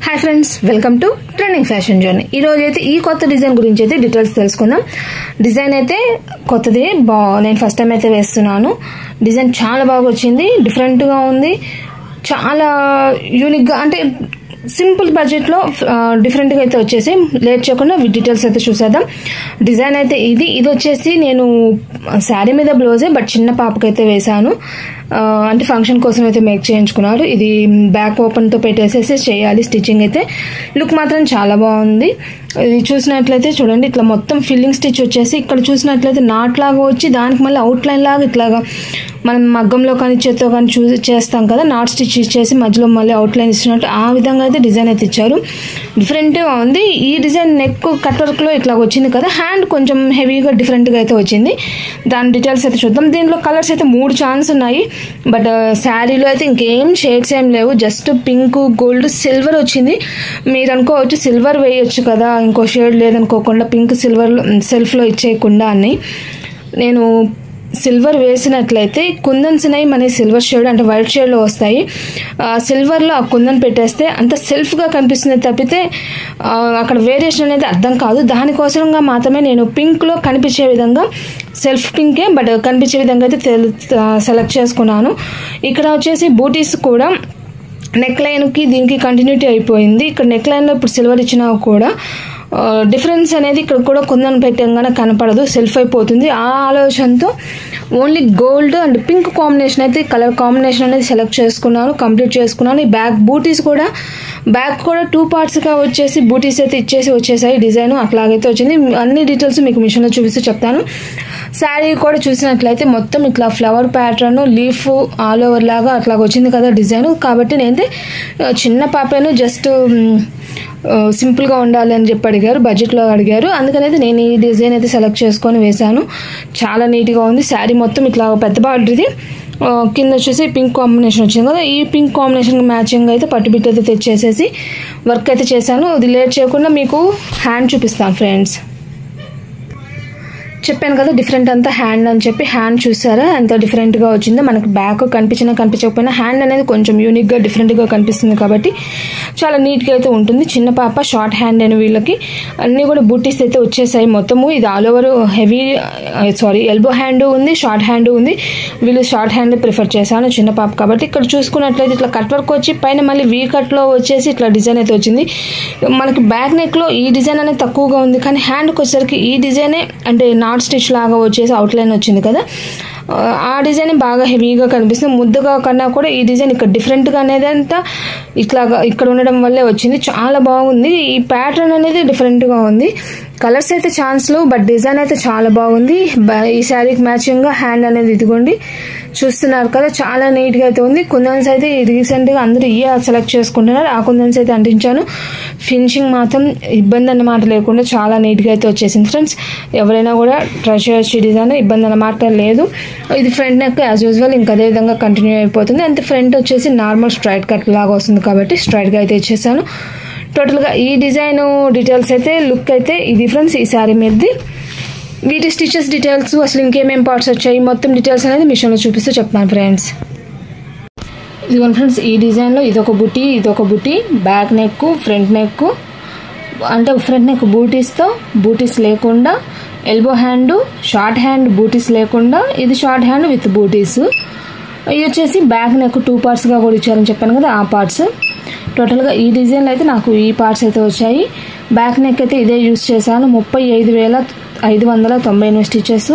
Hi friends, welcome to trending fashion journey. ఈ రోజు అయితే ఈ కొత్త డిజైన్ గురించి అయితే డీటెయిల్స్ తెలుసుకుందాం. డిజైన్ అయితే కొత్తది, నేను ఫస్ట్ టైం అయితే వేస్తున్నాను. డిజైన్ చాలా బాగా వచ్చింది, డిఫరెంట్గా ఉంది, చాలా యూనిక్గా, అంటే సింపుల్ బడ్జెట్లో డిఫరెంట్గా అయితే వచ్చేసి లేట్ చేయకుండా డీటెయిల్స్ అయితే చూసేద్దాం. డిజైన్ అయితే ఇది వచ్చేసి నేను శారీ మీద బ్లౌజే, బట్ చిన్న పాపకైతే వేశాను. అంటే ఫంక్షన్ కోసం అయితే మేక్ చేయించుకున్నారు. ఇది బ్యాక్ ఓపెన్తో పెట్టేసేసి చేయాలి స్టిచ్చింగ్ అయితే. లుక్ మాత్రం చాలా బాగుంది. ఇది చూసినట్లయితే చూడండి, ఇట్లా మొత్తం ఫిల్లింగ్ స్టిచ్ వచ్చేసి ఇక్కడ చూసినట్లయితే నాట్ లాగా వచ్చి దానికి మళ్ళీ అవుట్లైన్ లాగా ఇట్లాగా మనం మగ్గంలో కానీ చేత్తో కానీ చేస్తాం కదా, నాట్ స్టిచ్ ఇచ్చేసి మధ్యలో మళ్ళీ అవుట్లైన్ ఇచ్చినట్టు ఆ విధంగా అయితే డిజైన్ అయితే ఇచ్చారు. డిఫరెంట్గా ఉంది. ఈ డిజైన్ నెక్ కట్ వర్క్లో ఇట్లా వచ్చింది కదా, హ్యాండ్ కొంచెం హెవీగా డిఫరెంట్గా అయితే వచ్చింది. దాని డీటెయిల్స్ అయితే చూద్దాం. దీంట్లో కలర్స్ అయితే 3 ఛాన్స్ ఉన్నాయి, బట్ శారీలో అయితే ఇంకేం షేడ్స్ ఏం లేవు. జస్ట్ పింక్, గోల్డ్, సిల్వర్ వచ్చింది. మీరు అనుకోవచ్చు సిల్వర్ వేయొచ్చు కదా, ఇంకో షేడ్ లేదనుకోకుండా పింక్ సిల్వర్ సెల్ఫ్లో ఇచ్చేయకుండా అని. నేను సిల్వర్ వేసినట్లయితే కుందన్స్ అనేవి మన సిల్వర్ షేడ్ అంటే వైట్ షేడ్లో వస్తాయి. సిల్వర్లో ఆ కుందన్ పెట్టేస్తే అంత సెల్ఫ్గా కనిపిస్తుంది తప్పితే అక్కడ వేరియేషన్ అనేది అర్థం కాదు. దానికోసంగా మాత్రమే నేను పింక్లో కనిపించే విధంగా, సెల్ఫ్ పింకే బట్ కనిపించే విధంగా అయితే సెలెక్ట్ చేసుకున్నాను. ఇక్కడ వచ్చేసి బూటీస్ కూడా నెక్ లైన్కి దీనికి కంటిన్యూటీ అయిపోయింది. ఇక్కడ నెక్ లైన్లో ఇప్పుడు సిల్వర్ ఇచ్చినా కూడా డిఫరెన్స్ అనేది ఇక్కడ కూడా కుందన్ పెట్టంగానే కనపడదు, సెల్ఫ్ అయిపోతుంది. ఆ ఆలోచనతో only gold and pink combination అయితే కలర్ కాంబినేషన్ అనేది సెలెక్ట్ చేసుకున్నాను, కంప్లీట్ చేసుకున్నాను. ఈ బ్యాక్ బూటీస్ కూడా బ్యాక్ కూడా 2 పార్ట్స్గా వచ్చేసి బూటీస్ అయితే వచ్చేసాయి. డిజైన్ అట్లాగైతే వచ్చింది. అన్ని డీటెయిల్స్ మీకు మిషన్లో చూపిస్తూ చెప్తాను. శారీ కూడా చూసినట్లయితే మొత్తం ఇట్లా flower pattern, leaf all over లాగా అట్లాగ వచ్చింది కదా డిజైన్. కాబట్టి నేనైతే చిన్న పాపను జస్ట్ సింపుల్గా ఉండాలి అని చెప్పి అడిగారు, బడ్జెట్లో అడిగారు. అందుకనైతే నేను ఈ డిజైన్ అయితే సెలెక్ట్ చేసుకొని వేశాను. చాలా నీట్గా ఉంది. శారీ మొత్తం ఇట్లా పెద్ద బార్డర్ది, కింద వచ్చేసి పింక్ కాంబినేషన్ వచ్చింది కదా, ఈ పింక్ కాంబినేషన్ మ్యాచింగ్ అయితే పట్టుబిట్ అయితే తెచ్చేసేసి వర్క్ అయితే చేశాను. ఇది లేట్ చేయకుండా మీకు హ్యాండ్ చూపిస్తాను ఫ్రెండ్స్. చెప్పాను కదా డిఫరెంట్ అంతా హ్యాండ్ అని చెప్పి. హ్యాండ్ చూసారా ఎంత డిఫరెంట్గా వచ్చిందో. మనకు బ్యాక్ కనిపించకపోయినా హ్యాండ్ అనేది కొంచెం యూనిక్గా డిఫరెంట్గా కనిపిస్తుంది కాబట్టి చాలా నీట్గా అయితే ఉంటుంది. చిన్న పాప, షార్ట్ హ్యాండ్ అని వీళ్ళకి అన్నీ కూడా బూటీస్ అయితే వచ్చేసాయి మొత్తము. ఇది ఆల్ ఓవర్ ఎల్బో హ్యాండ్ ఉంది, షార్ట్ హ్యాండ్ ఉంది. వీళ్ళు షార్ట్ హ్యాండ్ ప్రిఫర్ చేశాను చిన్న పాప కాబట్టి. ఇక్కడ చూసుకున్నట్లయితే ఇట్లా కట్ వర్క్ వచ్చి పైన మళ్ళీ వీ కట్లో వచ్చేసి ఇట్లా డిజైన్ అయితే వచ్చింది. మనకి బ్యాక్ నెక్లో ఈ డిజైన్ అనేది తక్కువగా ఉంది, కానీ హ్యాండ్కి వచ్చేసరికి ఈ డిజైనే అంటే నాట్ స్టిచ్ లాగా వచ్చేసి అవుట్లైన్ వచ్చింది కదా, ఆ డిజైన్ బాగా హెవీగా కనిపిస్తుంది. ముద్దగా కన్నా కూడా ఈ డిజైన్ ఇక్కడ డిఫరెంట్గా అనేది అంతా ఇట్లాగా ఇక్కడ ఉండడం వల్లే వచ్చింది. చాలా బాగుంది. ఈ ప్యాటర్న్ అనేది డిఫరెంట్గా ఉంది. కలర్స్ అయితే ఛాన్స్లు, బట్ డిజైన్ అయితే చాలా బాగుంది. ఈ శారీకి మ్యాచింగ్గా హ్యాండ్ అనేది ఇదిగోండి చూస్తున్నారు కదా, చాలా నీట్గా అయితే ఉంది. కుందన్స్ అయితే రీసెంట్గా అందరూ సెలెక్ట్ చేసుకుంటున్నారు. ఆ కుందన్స్ అయితే అంటించాను. ఫినిషింగ్ మాత్రం ఇబ్బంది అన్నమాట లేకుండా చాలా నీట్గా అయితే వచ్చేసింది ఫ్రెండ్స్. ఎవరైనా కూడా ట్రై చేయొచ్చు డిజైన్, ఇబ్బంది అన్నమాట లేదు. ఇది ఫ్రంట్ నెక్ యాజ్ యూజువల్ ఇంకా అదే విధంగా కంటిన్యూ అయిపోతుంది. అంతే ఫ్రంట్ వచ్చేసి నార్మల్ స్ట్రైట్ కట్ లాగా వస్తుంది కాబట్టి స్ట్రైట్గా అయితే ఇచ్చేసాను. టోటల్గా ఈ డిజైన్ డీటెయిల్స్ అయితే లుక్ అయితే ఇది ఫ్రెండ్స్ ఈ శారీ మీదది. వీటి స్టిచెస్ డీటెయిల్స్, అసలు ఇంకేమేం పార్ట్స్ వచ్చాయి మొత్తం డీటెయిల్స్ అనేది మిషన్లో చూపిస్తూ చెప్తాను ఫ్రెండ్స్. ఇదిగోండి ఫ్రెండ్స్, ఈ డిజైన్లో ఇదొక బుటీ, బ్యాక్ నెక్, ఫ్రంట్ నెక్, అంటే ఫ్రంట్ నెక్ బూటీస్ లేకుండా, ఎల్బో హ్యాండ్, షార్ట్ హ్యాండ్ బూటీస్ లేకుండా, ఇది షార్ట్ హ్యాండ్ విత్ బూటీస్. ఇది వచ్చేసి బ్యాక్ నెక్ 2 పార్ట్స్గా కూడా ఇచ్చారని చెప్పాను కదా, ఆ పార్ట్స్. టోటల్గా ఈ డిజైన్లో అయితే నాకు ఈ పార్ట్స్ అయితే వచ్చాయి. బ్యాక్ నెక్ అయితే ఇదే యూస్ చేశాను. 35,598 స్టిచెస్.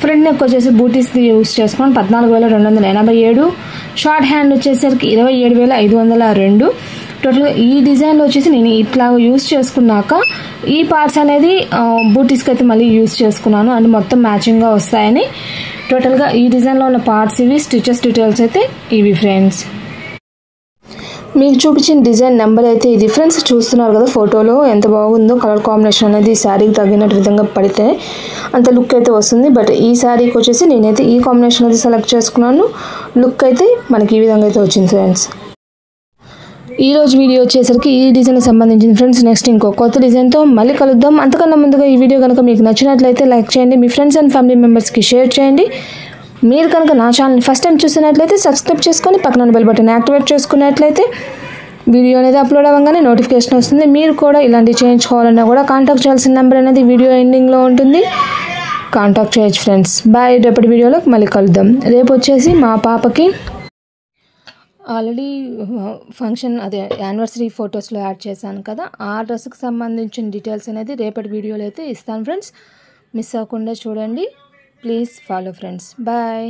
ఫ్రంట్ నెక్ వచ్చేసి బూటీస్ యూస్ చేసుకున్నాను. 14,287. షార్ట్ హ్యాండ్ వచ్చేసరికి 27,502. టోటల్గా ఈ డిజైన్లో వచ్చేసి నేను ఇట్లా యూస్ చేసుకున్నాక ఈ పార్ట్స్ అనేది బూటీస్కి అయితే మళ్ళీ యూస్ చేసుకున్నాను, అంటే మొత్తం మ్యాచింగ్గా వస్తాయని. టోటల్గా ఈ డిజైన్లో ఉన్న పార్ట్స్ ఇవి. స్టిచెస్ డీటెయిల్స్ అయితే ఇవి ఫ్రెండ్స్. మీకు చూపించిన డిజైన్ నెంబర్ అయితే ఇది ఫ్రెండ్స్. చూస్తున్నారు కదా ఫోటోలో ఎంత బాగుందో. కలర్ కాంబినేషన్ అనేది శారీకి తగినట్టు విధంగా పడితే అంత లుక్ అయితే వస్తుంది. బట్ ఈ శారీకి వచ్చేసి నేనైతే ఈ కాంబినేషన్ అయితే సెలెక్ట్ చేసుకున్నాను. లుక్ అయితే మనకి ఈ విధంగా అయితే వచ్చింది ఫ్రెండ్స్. ఈ రోజు వీడియో వచ్చేసరికి ఈ డిజైన్కి సంబంధించింది ఫ్రెండ్స్. నెక్స్ట్ ఇంకో కొత్త డిజైన్తో మళ్ళీ కలుద్దాం. అంతకన్నా ముందుగా ఈ వీడియో కనుక మీకు నచ్చినట్లయితే లైక్ చేయండి, మీ ఫ్రెండ్స్ అండ్ ఫ్యామిలీ మెంబర్స్కి షేర్ చేయండి. మీరు కనుక నా ఛానల్ ఫస్ట్ టైం చూసినట్లయితే సబ్స్క్రైబ్ చేసుకొని పక్కన బెల్ బటన్ యాక్టివేట్ చేసుకున్నట్లయితే వీడియో అనేది అప్లోడ్ అవ్వగానే నోటిఫికేషన్ వస్తుంది. మీరు కూడా ఇలాంటివి చేయించుకోవాలన్నా కూడా కాంటాక్ట్ చేయాల్సిన నెంబర్ అనేది వీడియో ఎండింగ్లో ఉంటుంది. కాంటాక్ట్ చేయొచ్చు ఫ్రెండ్స్. బాయ్. రేపటి వీడియోలో మళ్ళీ కలుద్దాం. రేపు వచ్చేసి మా పాపకి ఆల్రెడీ ఫంక్షన్ అదే యానివర్సరీ ఫొటోస్లో యాడ్ చేశాను కదా, ఆ డ్రెస్కి సంబంధించిన డీటెయిల్స్ అనేది రేపటి వీడియోలో అయితే ఇస్తాను ఫ్రెండ్స్. మిస్ అవ్వకుండా చూడండి. Please follow friends. బాయ్.